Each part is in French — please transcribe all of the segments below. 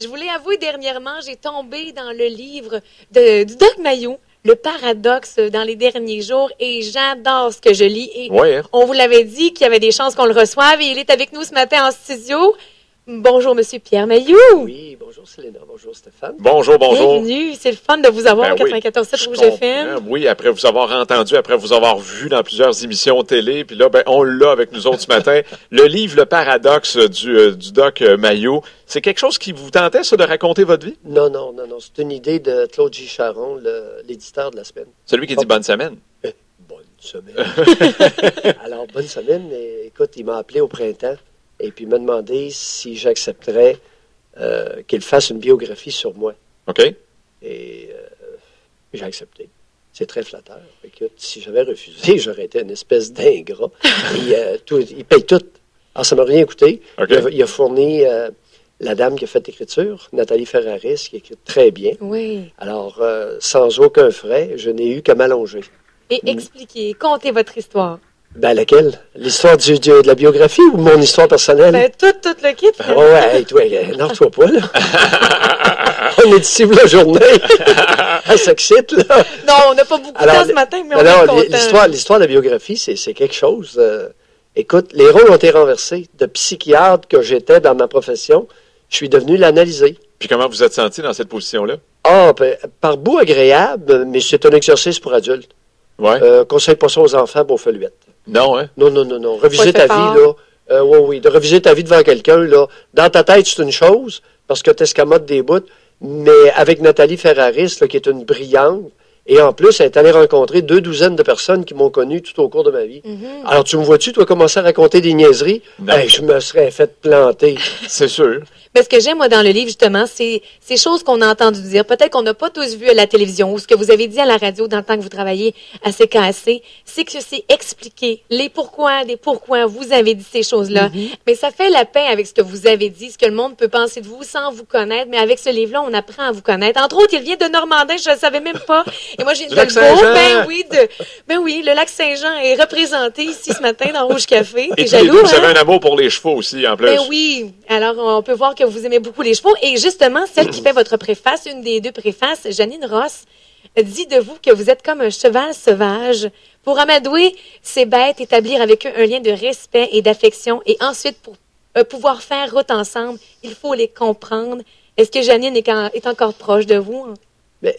Je voulais avouer, dernièrement, j'ai tombé dans le livre du Doc Mayou, Le paradoxe dans les derniers jours, et j'adore ce que je lis. Et Ouais, hein? on vous l'avait dit qu'il y avait des chances qu'on le reçoive, et il est avec nous ce matin en studio. Bonjour, Monsieur Pierre Mayou. Oui, bonjour Céléna, bonjour Stéphane. Bonjour. Bienvenue, c'est le fun de vous avoir au Ben oui, 94.7 je Rouge comprends. FM. Oui, après vous avoir entendu, après vous avoir vu dans plusieurs émissions télé, puis là, ben, on l'a avec nous autres ce matin. Le livre Le paradoxe du Doc Mayou, c'est quelque chose qui vous tentait, ça, de raconter votre vie? Non, c'est une idée de Claude J. Charon, l'éditeur de la semaine. Celui qui dit bonne semaine. Bonne semaine. Alors, bonne semaine, mais écoute, il m'a appelé au printemps et puis il m'a demandé si j'accepterais qu'il fasse une biographie sur moi. OK? Et j'ai accepté. C'est très flatteur. Écoute, si j'avais refusé, j'aurais été une espèce d'ingrat. Il paye tout. Alors, ça m'a rien coûté. OK. Il a fourni la dame qui a fait l'écriture, Nathalie Ferraris, qui écrit très bien. Oui. Alors, sans aucun frais, je n'ai eu qu'à m'allonger. Et expliquez, contez votre histoire. Ben, laquelle? L'histoire de la biographie ou mon histoire personnelle? Ben, tout le kit. Ouais, toi, n'en-toi pas, là. On est ici pour la journée. Elle s'excite, là. Non, on n'a pas beaucoup de temps ce matin, mais on est alors, content. l'histoire de la biographie, c'est quelque chose. Écoute, les rôles ont été renversés. De psychiatre que j'étais dans ma profession, je suis devenu l'analyser. Puis comment vous êtes senti dans cette position-là? Ah, ben, par bout agréable, mais c'est un exercice pour adultes. Ouais. Conseille pas ça aux enfants pour feluette. Non, hein? Non. Reviser Pas ta fait fort. vie, là. Oui. De reviser ta vie devant quelqu'un, là. Dans ta tête, c'est une chose, parce que t'escamotes des bouts, mais avec Nathalie Ferraris, là, qui est une brillante, et en plus, elle est allée rencontrer 2 de personnes qui m'ont connu tout au cours de ma vie. Mm-hmm. Alors, tu me vois-tu, toi, commencer à raconter des niaiseries? Non. Je me serais fait planter. C'est sûr. Mais ce que j'aime, moi, dans le livre, justement, c'est ces choses qu'on a entendu dire. Peut-être qu'on n'a pas tous vu à la télévision ou ce que vous avez dit à la radio dans le temps que vous travaillez à CKAC, c'est que c'est expliqué. Les pourquoi, des pourquoi, vous avez dit ces choses-là. Mais ça fait la paix avec ce que vous avez dit, ce que le monde peut penser de vous sans vous connaître. Mais avec ce livre-là, on apprend à vous connaître. Entre autres, il vient de Normandin, je ne le savais même pas. Et moi, j'ai Du lac le beau, Saint-Jean. ben oui, le lac Saint-Jean est représenté ici ce matin dans Rouge Café. Et T'es tous les deux, jaloux, vous hein? avez un amour pour les chevaux aussi, en plus. Ben oui. Alors, on peut voir que vous aimez beaucoup les chevaux. Et justement, celle qui fait votre préface, une des 2 préfaces, Janine Ross, dit de vous que vous êtes comme un cheval sauvage. Pour amadouer ces bêtes, établir avec eux un lien de respect et d'affection. Et ensuite, pour pouvoir faire route ensemble, il faut les comprendre. Est-ce que Janine est encore proche de vous? Mais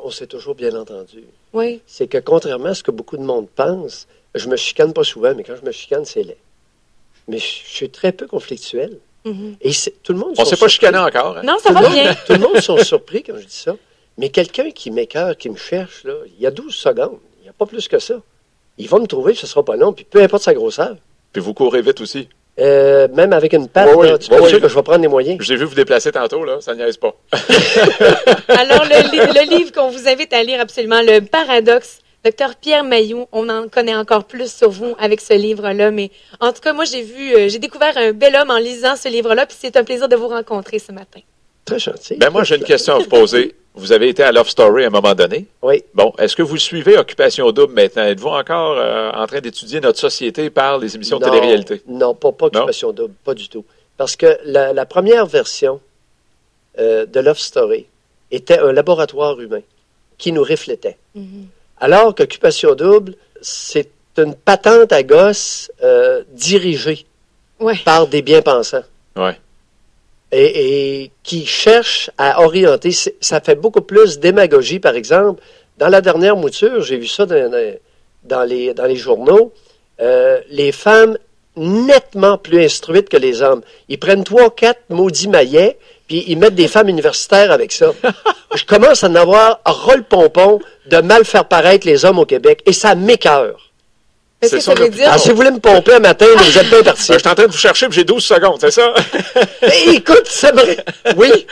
on s'est toujours bien entendu. Oui. C'est que, contrairement à ce que beaucoup de monde pense, je me chicane pas souvent, mais quand je me chicane, c'est laid. Mais je suis très peu conflictuel. Et tout le monde On ne s'est pas chicané encore. Hein? Non, ça va bien. Tout le monde sont surpris quand je dis ça. Mais quelqu'un qui m'écœure, qui me cherche, là, il y a 12 secondes. Il n'y a pas plus que ça. Il va me trouver, ce ne sera pas long, puis peu importe sa grosseur. Puis vous courez vite aussi. Même avec une patte, Oui, là, oui, tu peux oui. sûr que je vais prendre les moyens. J'ai vu vous déplacer tantôt, là. Ça niaise pas. Alors, le livre qu'on vous invite à lire absolument, Le paradoxe, Docteur Pierre Mayou, on en connaît encore plus sur vous avec ce livre-là, mais en tout cas, moi, j'ai découvert un bel homme en lisant ce livre-là, puis c'est un plaisir de vous rencontrer ce matin. Très gentil. Ben moi, j'ai une question à vous poser. Vous avez été à Love Story à un moment donné. Oui. Bon, est-ce que vous suivez Occupation Double maintenant? Êtes-vous encore en train d'étudier notre société par les émissions de télé-réalité? Non, pas Occupation Double, pas du tout. Parce que la première version de Love Story était un laboratoire humain qui nous reflétait. Alors qu'Occupation Double, c'est une patente à gosse dirigée par des bien-pensants. Ouais. Et qui cherche à orienter. Ça fait beaucoup plus démagogie, par exemple. Dans la dernière mouture, j'ai vu ça dans les journaux, les femmes nettement plus instruites que les hommes. Ils prennent 3-4 maudits maillets, puis ils mettent des femmes universitaires avec ça. Je commence à en avoir ras le pompon de mal faire paraître les hommes au Québec, et ça m'écoeure. Qu'est-ce que ça veut dire? Alors, si vous voulez me pomper un matin, vous êtes bien parti. Je suis en train de vous chercher, puis j'ai 12 secondes, c'est ça? Écoute, c'est vrai. Oui.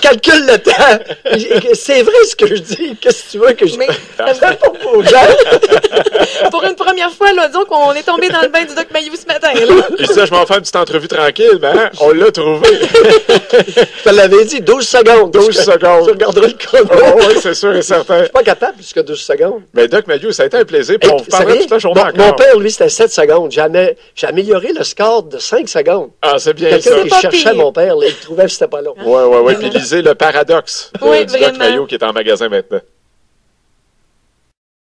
Calcule le temps. C'est vrai ce que je dis. Qu'est-ce que tu veux que je... Mais, ça pas aux gens. pour une première fois, là, disons qu'on est tombé dans le bain du Doc Mayou ce matin. Là. Je disais, je m'en fais une petite entrevue tranquille, mais hein, on l'a trouvé. Je te l'avais dit, 12 secondes. 12 secondes. Tu regarderas le chrono. Oh, oui, c'est sûr et certain. Je suis pas capable plus que 12 secondes. Mais Doc Mayou, ça a été un plaisir. on vous parlerait toute la journée encore. Mon père, lui, c'était 7 secondes. J'ai amélioré le score de 5 secondes. Ah, c'est bien ça. Quelqu'un qui cherchait mon père, là, il trouvait que c'était pas long. Oui. Puis lisez le Paradoxe Oui, du Doc vraiment. Mayo qui est en magasin maintenant.